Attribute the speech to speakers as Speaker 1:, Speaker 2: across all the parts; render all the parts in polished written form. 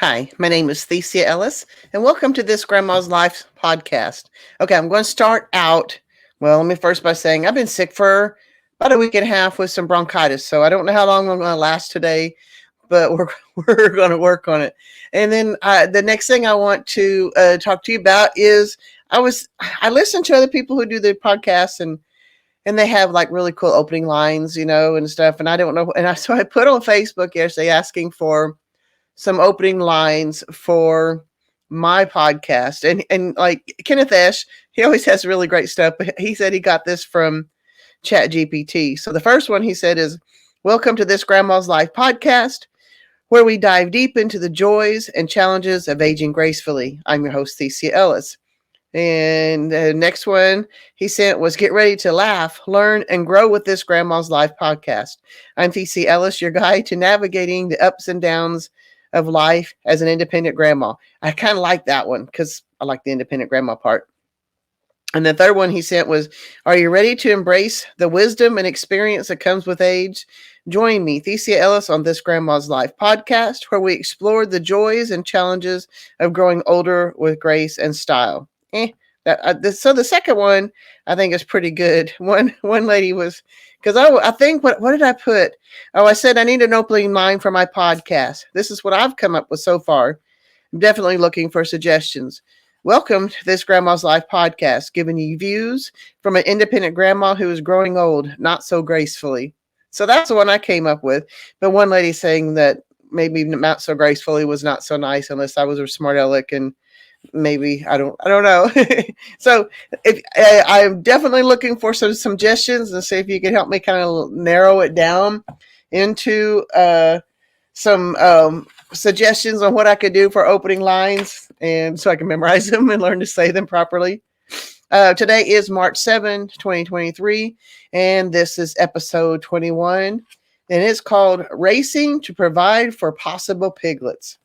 Speaker 1: Hi, my name is Thecia Ellis, and welcome to this Grandma's Life podcast. Okay, I'm going to start out. Well, let me first by saying I've been sick for about a week and a half with some bronchitis, so I don't know how long I'm going to last today, but we're going to work on it. And then the next thing I want to talk to you about is I listen to other people who do their podcasts and they have like really cool opening lines, and stuff. And I don't know, so I put on Facebook yesterday asking for some opening lines for my podcast. And like Kenneth Esch, he always has really great stuff, but he said he got this from Chat GPT. So the first one he said is, "Welcome to this Grandma's Life podcast, where we dive deep into the joys and challenges of aging gracefully. I'm your host, Thecia Ellis." And the next one he sent was, "Get ready to laugh, learn, and grow with this Grandma's Life podcast. I'm Thecia Ellis, your guide to navigating the ups and downs of life as an independent grandma." I kind of like that one because I like the independent grandma part. And the third one he sent was, "Are you ready to embrace the wisdom and experience that comes with age? Join me, Thecia Ellis, on this Grandma's Life podcast, where we explore the joys and challenges of growing older with grace and style." So the second one I think is pretty good. One lady was, because I think what did I put? Oh, I said I need an opening line for my podcast. This is what I've come up with so far. I'm definitely looking for suggestions. "Welcome to this Grandma's Life podcast, giving you views from an independent grandma who is growing old, not so gracefully." So that's the one I came up with. But one lady saying that maybe not so gracefully was not so nice unless I was a smart aleck, and maybe I don't know. So if I'm definitely looking for some suggestions and see if you can help me kind of narrow it down into some suggestions on what I could do for opening lines, and so I can memorize them and learn to say them properly. Today is March 7th, 2023, and this is episode 21, and it's called "Racing to Provide for Possible Piglets."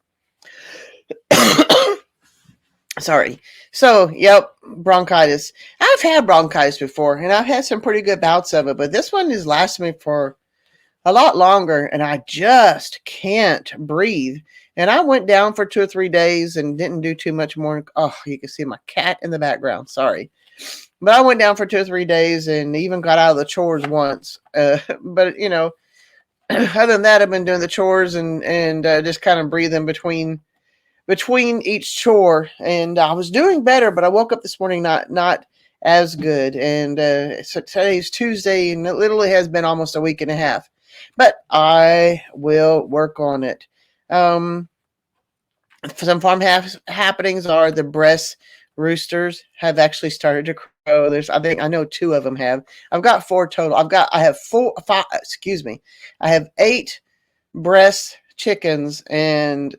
Speaker 1: Sorry. So, yep, bronchitis. I've had bronchitis before, and I've had some pretty good bouts of it, but this one has lasted me for a lot longer, and I just can't breathe. And I went down for 2 or 3 days and didn't do too much more. Oh, you can see my cat in the background. Sorry. But I went down for 2 or 3 days and even got out of the chores once. But, other than that, I've been doing the chores and just kind of breathing between each chore, and I was doing better, but I woke up this morning not as good. And so today's Tuesday, and it literally has been almost a week and a half, but I will work on it. Some farm happenings are the breast roosters have actually started to crow. I know 2 of them have. I've got 4 total. I have 8 breast chickens, and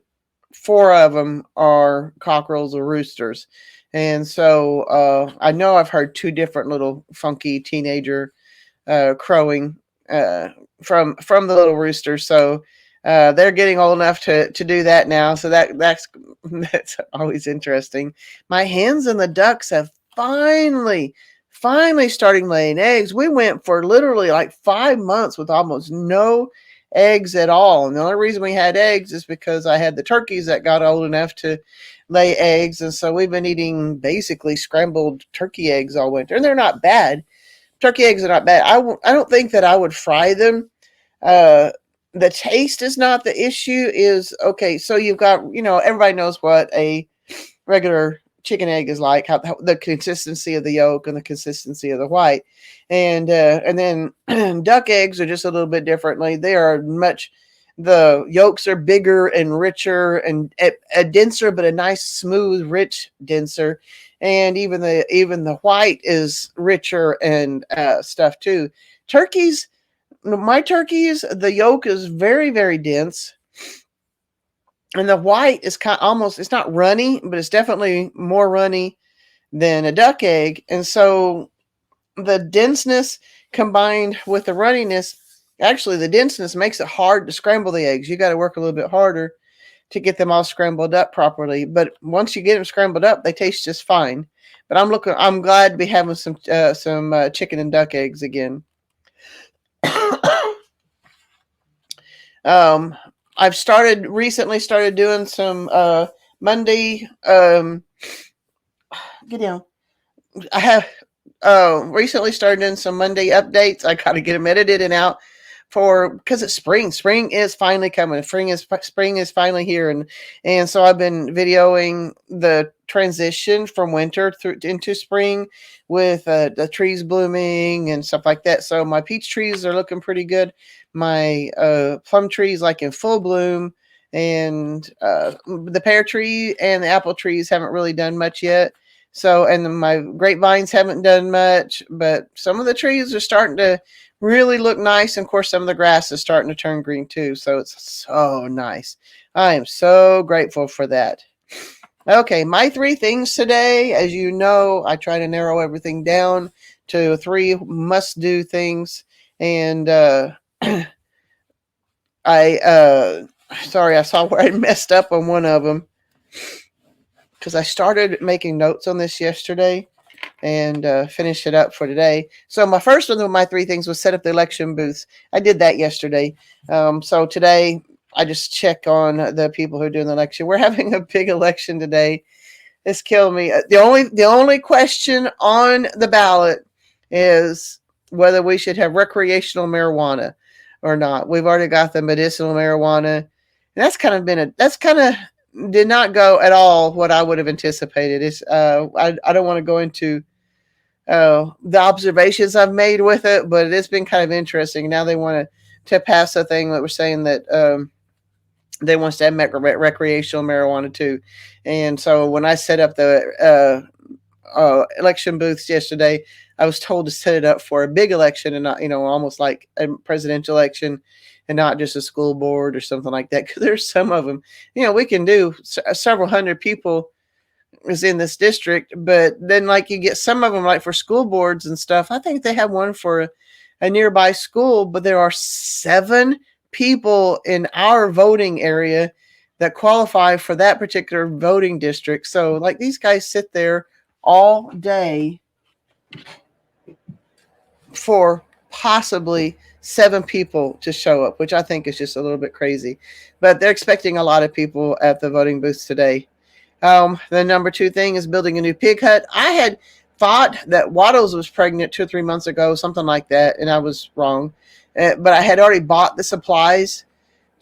Speaker 1: 4 of them are cockerels or roosters. And so I know I've heard 2 different little funky teenager crowing from the little roosters. So they're getting old enough to do that now. So that's always interesting. My hens and the ducks have finally starting laying eggs. We went for literally like 5 months with almost no eggs at all. And the only reason we had eggs is because I had the turkeys that got old enough to lay eggs. And so we've been eating basically scrambled turkey eggs all winter. And they're not bad. Turkey eggs are not bad. I don't think that I would fry them. The taste is not the issue. Is okay. So you've got, everybody knows what a regular chicken egg is like, how the consistency of the yolk and the consistency of the white, and then duck eggs are just a little bit differently. The yolks are bigger and richer and a denser, but a nice smooth, rich denser, and even the white is richer and stuff too. My turkeys, the yolk is very, very dense. And the white is it's not runny, but it's definitely more runny than a duck egg. And so the denseness combined with the runniness, actually the denseness makes it hard to scramble the eggs. You got to work a little bit harder to get them all scrambled up properly. But once you get them scrambled up, they taste just fine. But I'm glad to be having some chicken and duck eggs again. I've recently started doing some Monday. Get down. I have recently started doing some Monday updates. I gotta get them edited and out because it's spring. Spring is finally coming. Spring is finally here, and so I've been videoing the transition from winter through into spring with the trees blooming and stuff like that. So my peach trees are looking pretty good. My plum trees like in full bloom, and the pear tree and the apple trees haven't really done much yet. So, and my grapevines haven't done much, but some of the trees are starting to really look nice. And of course, some of the grass is starting to turn green too. So it's so nice. I am so grateful for that. Okay, my 3 things today. As you know, I try to narrow everything down to 3 must do things. And sorry, I saw where I messed up on one of them because I started making notes on this yesterday and finish it up for today. So my first one of my 3 things was set up the election booths. I did that yesterday. So today I just check on the people who are doing the election. We're having a big election today. It's killing me. The only question on the ballot is whether we should have recreational marijuana or not. We've already got the medicinal marijuana. And that's kind of did not go at all what I would have anticipated. I don't want to go into the observations I've made with it, but it's been kind of interesting. Now they want to pass a thing that we're saying that they want to have recreational marijuana too. And so when I set up the election booths yesterday, I was told to set it up for a big election and not, almost like a presidential election and not just a school board or something like that. Because there's some of them, we can do several hundred people is in this district, but then like you get some of them like for school boards and stuff. I think they have one for a nearby school, but there are 7 people in our voting area that qualify for that particular voting district. So like these guys sit there all day for possibly 7 people to show up, which I think is just a little bit crazy. But they're expecting a lot of people at the voting booths today. The number 2 thing is building a new pig hut. I had thought that Waddles was pregnant 2 or 3 months ago, something like that, and I was wrong. But I had already bought the supplies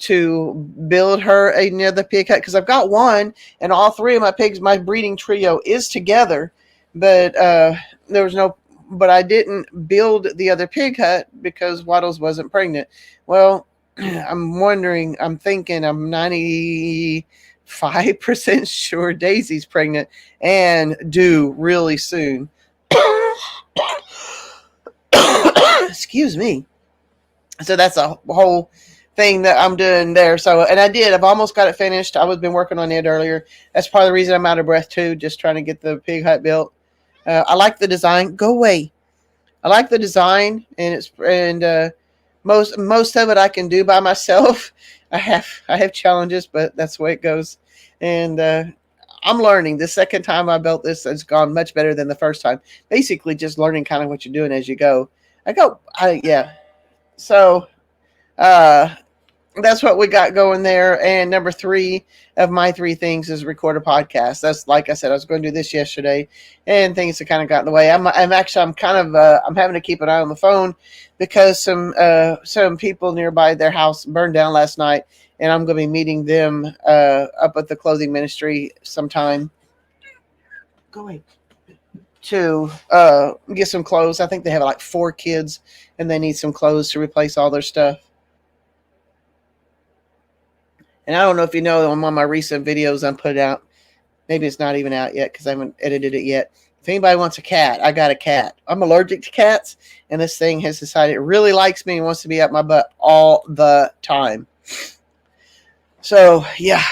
Speaker 1: to build her another pig hut because I've got one, and all 3 of my pigs, my breeding trio, is together. But but I didn't build the other pig hut because Waddles wasn't pregnant. Well, I'm thinking I'm 95% sure Daisy's pregnant and due really soon. Excuse me. So that's a whole thing that I'm doing there. So, and I've almost got it finished. I was been working on it earlier. That's part of the reason I'm out of breath too, just trying to get the pig hut built. I like the design. Go away. I like the design, and most of it I can do by myself. I have challenges, but that's the way it goes. And I'm learning. The second time I built this has gone much better than the first time. Basically, just learning kind of what you're doing as you go. Yeah. So that's what we got going there. And number 3 of my 3 things is record a podcast. That's, like I said, I was going to do this yesterday, and things have kind of got in the way. I'm having to keep an eye on the phone because some people nearby their house burned down last night, and I'm going to be meeting them up at the clothing ministry sometime. Go away. To get some clothes. I think they have like 4 kids, and they need some clothes to replace all their stuff. And I don't know if you know, on one of my recent videos I put out, maybe it's not even out yet because I haven't edited it yet. If anybody wants a cat, I got a cat. I'm allergic to cats, and this thing has decided it really likes me and wants to be up my butt all the time. So, yeah.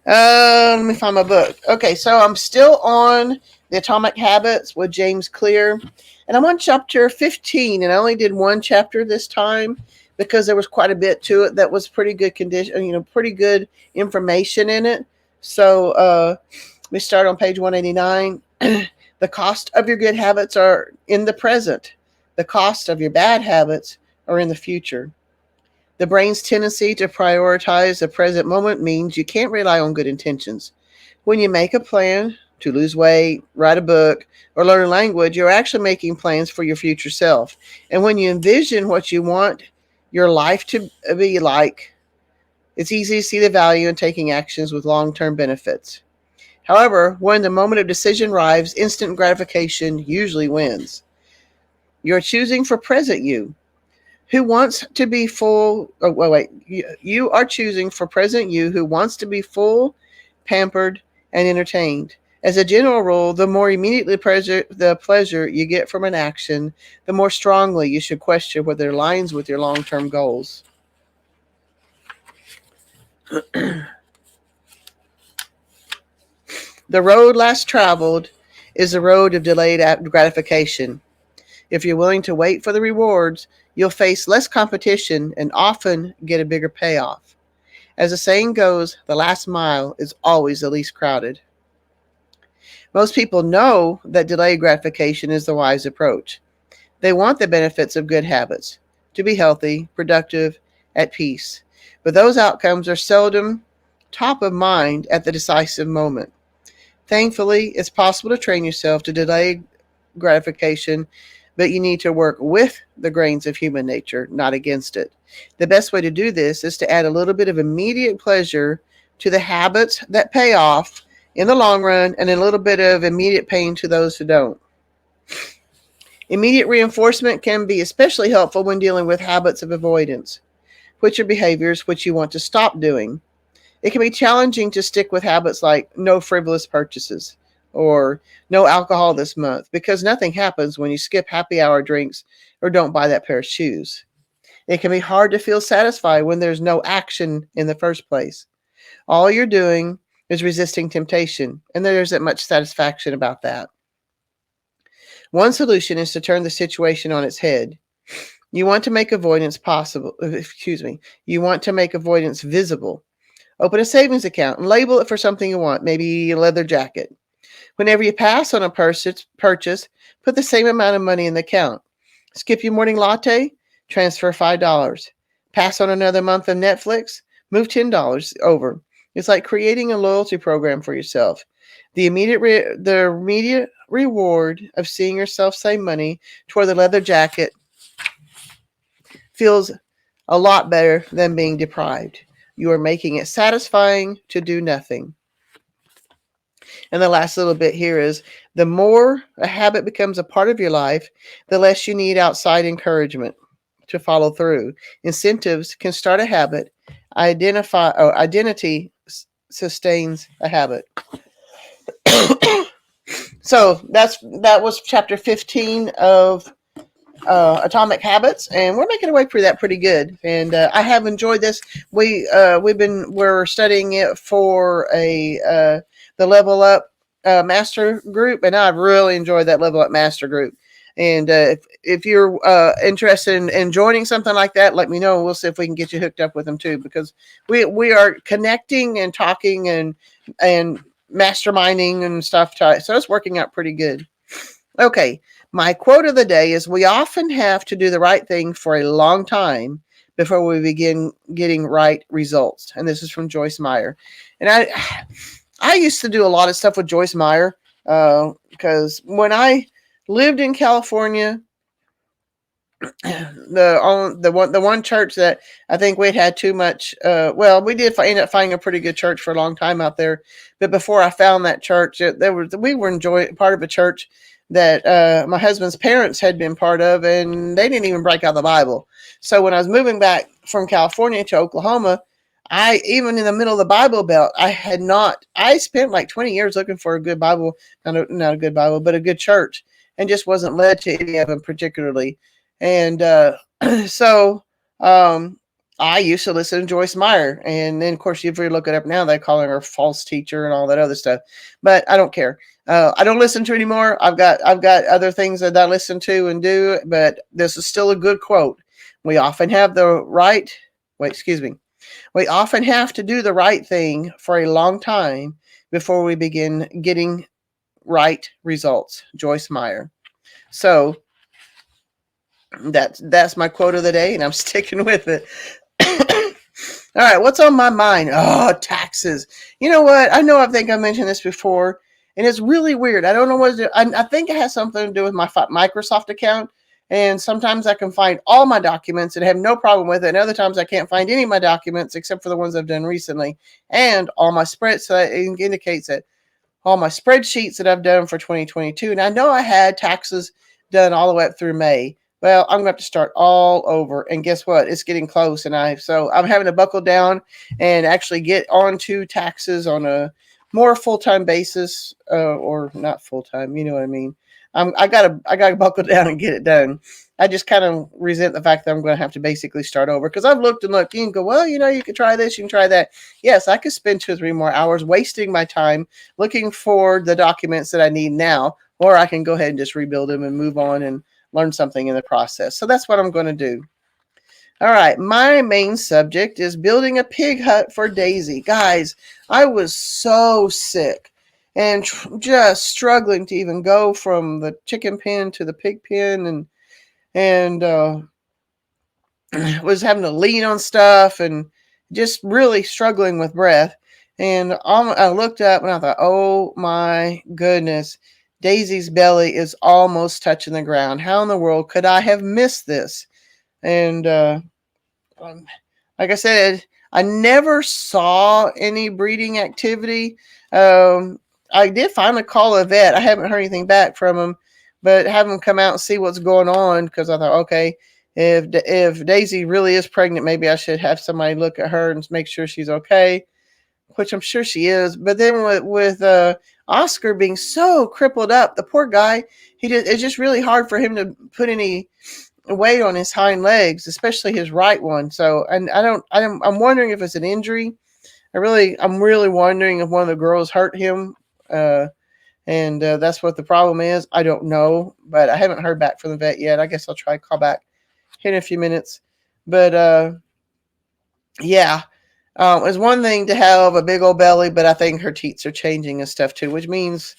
Speaker 1: Let me find my book. Okay, so I'm still on The Atomic Habits with James Clear, and I'm on chapter 15, and I only did 1 chapter this time because there was quite a bit to it that was pretty good condition, pretty good information in it. So we start on page 189. The cost of your good habits are in the present. The cost of your bad habits are in the future. The brain's tendency to prioritize the present moment means you can't rely on good intentions. When you make a plan to lose weight, write a book, or learn a language, you're actually making plans for your future self. And when you envision what you want your life to be like, it's easy to see the value in taking actions with long term benefits. However, when the moment of decision arrives, instant gratification usually wins. You're choosing for present you, who wants to be full. Oh, wait. You are choosing for present you who wants to be full, pampered, and entertained. As a general rule, the more immediately the pleasure you get from an action, the more strongly you should question whether it aligns with your long term goals. The road less traveled is the road of delayed gratification. If you're willing to wait for the rewards, you'll face less competition and often get a bigger payoff. As the saying goes, the last mile is always the least crowded. Most people know that delayed gratification is the wise approach. They want the benefits of good habits, to be healthy, productive, at peace. But those outcomes are seldom top of mind at the decisive moment. Thankfully, it's possible to train yourself to delay gratification, but you need to work with the grains of human nature, not against it. The best way to do this is to add a little bit of immediate pleasure to the habits that pay off in the long run and a little bit of immediate pain to those who don't. Immediate reinforcement can be especially helpful when dealing with habits of avoidance, which are behaviors which you want to stop doing. It can be challenging to stick with habits like no frivolous purchases or no alcohol this month because nothing happens when you skip happy hour drinks or don't buy that pair of shoes. It can be hard to feel satisfied when there's no action in the first place. All you're doing is resisting temptation, and there isn't much satisfaction about that. One solution is to turn the situation on its head. You want to make avoidance You want to make avoidance visible. Open a savings account and label it for something you want, maybe a leather jacket. Whenever you pass on a purchase, put the same amount of money in the account. Skip your morning latte, transfer $5. Pass on another month of Netflix, move $10 over. It's like creating a loyalty program for yourself. The immediate reward of seeing yourself save money toward the leather jacket feels a lot better than being deprived. You are making it satisfying to do nothing. And the last little bit here is the more a habit becomes a part of your life, the less you need outside encouragement to follow through. Incentives can start a habit. Identity sustains a habit. So that was chapter 15 of Atomic Habits, and we're making our way through that pretty good. And I have enjoyed this. We're studying it for the Level Up Master Group, and I've really enjoyed that Level Up Master Group. And if you're interested in joining something like that, let me know. We'll see if we can get you hooked up with them too, because we are connecting and talking and masterminding and stuff. So it's working out pretty good. Okay, my quote of the day is: we often have to do the right thing for a long time before we begin getting right results. And this is from Joyce Meyer. And I used to do a lot of stuff with Joyce Meyer because when I lived in California, the one church that I think we'd had too much. We did end up finding a pretty good church for a long time out there. But before I found that church, we were enjoying part of a church that my husband's parents had been part of, and they didn't even break out the Bible. So when I was moving back from California to Oklahoma, even in the middle of the Bible Belt, I spent like 20 years looking for a good Bible, not a good Bible, but a good church, and just wasn't led to any of them particularly. And so I used to listen to Joyce Meyer. And then, of course, if you look it up now, they call her a false teacher and all that other stuff. But I don't care. I don't listen to it anymore. I've got other things that I listen to and do. But this is still a good quote. We often have We often have to do the right thing for a long time before we begin getting right results. Joyce Meyer. So that's my quote of the day, and I'm sticking with it. All right, what's on my mind? Oh, taxes. You know what? I think I mentioned this before, and it's really weird. I don't know what it is. I think it has something to do with my Microsoft account, and sometimes I can find all my documents and have no problem with it, and other times I can't find any of my documents except for the ones I've done recently, and all my spreads. So that indicates that all my spreadsheets that I've done for 2022. And I know I had taxes done all the way up through May. Well, I'm going to have to start all over. And guess what? It's getting close. And I'm having to buckle down and actually get onto taxes on a more full-time basis, or not full-time. You know what I mean? I gotta buckle down and get it done. I just kind of resent the fact that I'm going to have to basically start over because I've looked and looked. You can go, well, you can try this, you can try that. Yes, I could spend 2 or 3 more hours wasting my time looking for the documents that I need now, or I can go ahead and just rebuild them and move on and learn something in the process. So that's what I'm going to do. All right, my main subject is building a pig hut for Daisy. Guys, I was so sick and just struggling to even go from the chicken pen to the pig pen, and was having to lean on stuff and just really struggling with breath. And I looked up and I thought, oh my goodness, Daisy's belly is almost touching the ground. How in the world could I have missed this? And um, like I said, I never saw any breeding activity. I did finally call a vet. I haven't heard anything back from him, but have him come out and see what's going on because I thought, okay, if Daisy really is pregnant, maybe I should have somebody look at her and make sure she's okay, which I'm sure she is. But then with Oscar being so crippled up, the poor guy, it's just really hard for him to put any weight on his hind legs, especially his right one. So, and I'm wondering if it's an injury. I'm really wondering if one of the girls hurt him. And that's what the problem is. I don't know, but I haven't heard back from the vet yet. I guess I'll try to call back here in a few minutes. But yeah, it's one thing to have a big old belly, but I think her teats are changing and stuff too, which means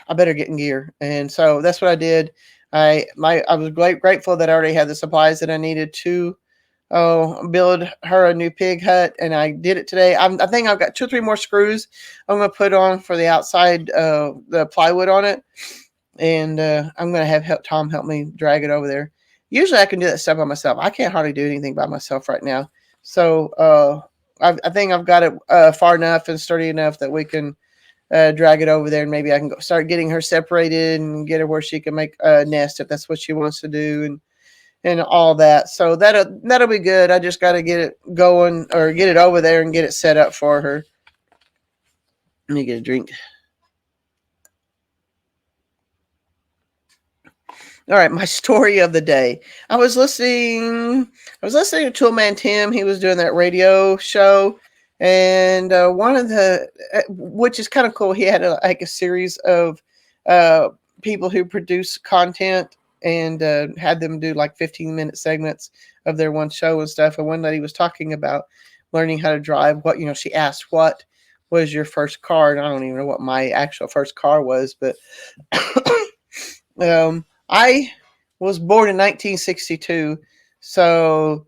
Speaker 1: I better get in gear. And so that's what I did. I was grateful that I already had the supplies that I needed to build her a new pig hut, and I did it today. I think I've got 2 or 3 more screws I'm going to put on for the outside, the plywood on it, and I'm going to have Tom help me drag it over there. Usually I can do that stuff by myself. I can't hardly do anything by myself right now. So I think I've got it far enough and sturdy enough that we can drag it over there, and maybe I can start getting her separated and get her where she can make a nest if that's what she wants to do, and all that. So that'll be good. I just got to get it going or get it over there and get it set up for her. Let me get a drink. All right, my story of the day. I was listening to Toolman Tim. He was doing that radio show, and one of the, which is kind of cool. He had a series of people who produce content and had them do like 15-minute segments of their one show and stuff. And one lady was talking about learning how to drive. She asked, "What was your first car?" And I don't even know what my actual first car was, but I was born in 1962, so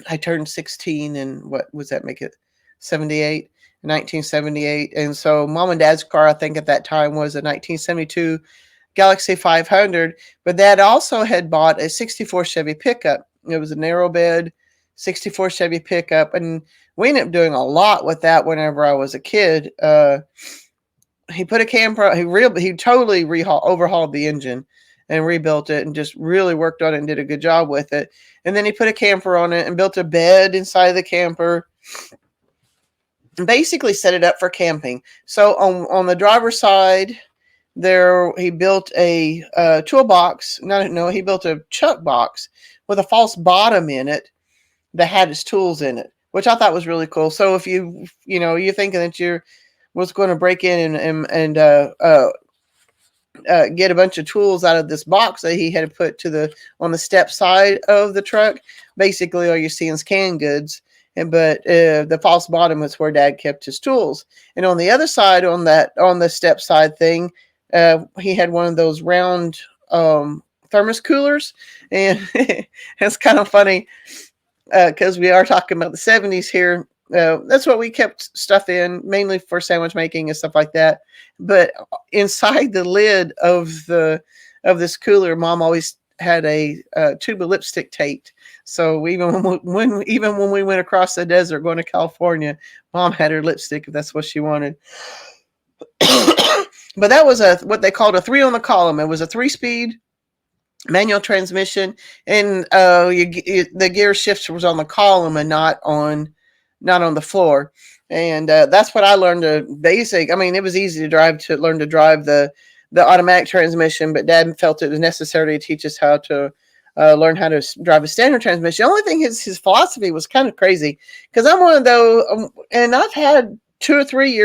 Speaker 1: I turned 16 and what was that make it? 78, 1978. And so mom and dad's car, I think at that time, was a 1972 Galaxy 500, but dad also had bought a 64 Chevy pickup. It was a narrow bed 64 Chevy pickup, and we ended up doing a lot with that whenever I was a kid. He put a camper. He totally overhauled the engine and rebuilt it, and just really worked on it and did a good job with it. And then he put a camper on it and built a bed inside of the camper, and basically set it up for camping. So on the driver's side, there he built a toolbox. No, he built a chuck box with a false bottom in it that had his tools in it, which I thought was really cool. So if you're thinking that you're was going to break in and get a bunch of tools out of this box that he had put on the step side of the truck. Basically, all you're seeing is canned goods, but the false bottom is where Dad kept his tools. And on the other side, on the step side thing, he had one of those round thermos coolers, and it's kind of funny. because we are talking about the 70s here. That's what we kept stuff in, mainly for sandwich making and stuff like that. But inside the lid of this cooler, Mom always had a tube of lipstick taped. So even when we went across the desert going to California, Mom had her lipstick if that's what she wanted. But that was what they called a 3 on the column. It was a 3-speed manual transmission, and the gear shifter was on the column and not on the floor. And that's what I learned to basic. I mean, it was easy to learn to drive the automatic transmission, but Dad felt it was necessary to teach us how to learn how to drive a standard transmission. The only thing his philosophy was kind of crazy, because I'm one of those, and I've had two or three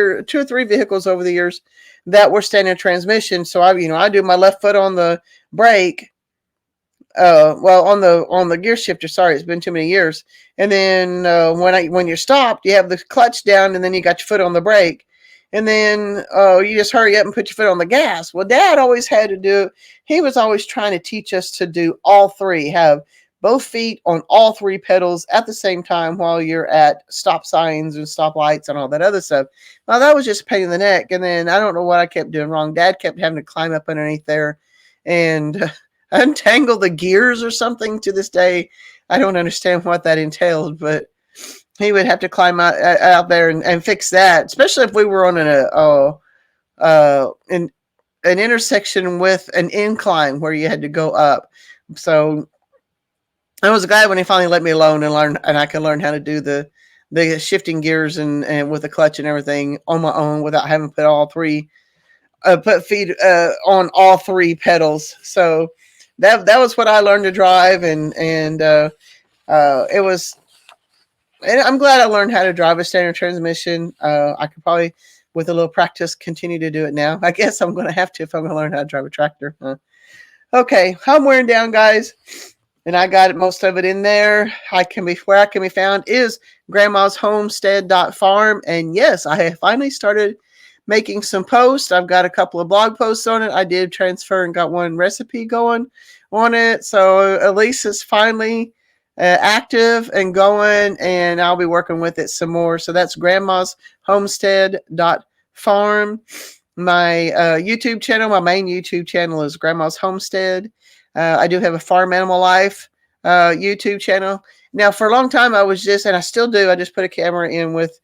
Speaker 1: vehicles over the years that were standard transmission. So I do my left foot on the brake, on the gear shifter. Sorry, it's been too many years. And then when you're stopped, you have the clutch down, and then you got your foot on the brake, and then you just hurry up and put your foot on the gas. Well, Dad always had to do. He was always trying to teach us to do all three. Have both feet on all three pedals at the same time while you're at stop signs and stoplights and all that other stuff. Well, that was just a pain in the neck. And then I don't know what I kept doing wrong. Dad kept having to climb up underneath there and untangle the gears or something. To this day, I don't understand what that entailed, but he would have to climb out there and fix that, especially if we were on an intersection with an incline where you had to go up. So I was glad when he finally let me alone and I could learn how to do the shifting gears and with the clutch and everything on my own without having to put feet on all three pedals. So that was what I learned to drive, and it was. And I'm glad I learned how to drive a standard transmission. I could probably, with a little practice, continue to do it now. I guess I'm going to have to if I'm going to learn how to drive a tractor. Okay, I'm wearing down, guys, and I got most of it in there. Where I can be found is grandmashomestead.farm. And yes, I have finally started making some posts. I've got a couple of blog posts on it. I did transfer and got one recipe going on it. So Elise is finally active and going, and I'll be working with it some more. So that's grandmashomestead.farm. My YouTube channel, my main YouTube channel is Grandma's Homestead. I do have a Farm Animal Life YouTube channel. Now, for a long time, I still do. I just put a camera in with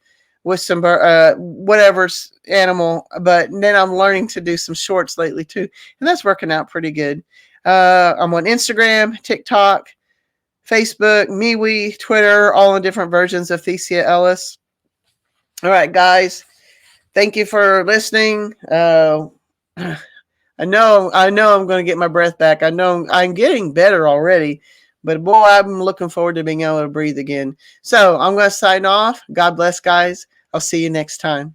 Speaker 1: some whatever's animal, but then I'm learning to do some shorts lately too, and that's working out pretty good. I'm on Instagram, TikTok, Facebook, MeWe, Twitter, all in different versions of Thecia Ellis. All right, guys. Thank you for listening. I know I'm going to get my breath back. I know I'm getting better already, but boy, I'm looking forward to being able to breathe again. So I'm going to sign off. God bless, guys. I'll see you next time.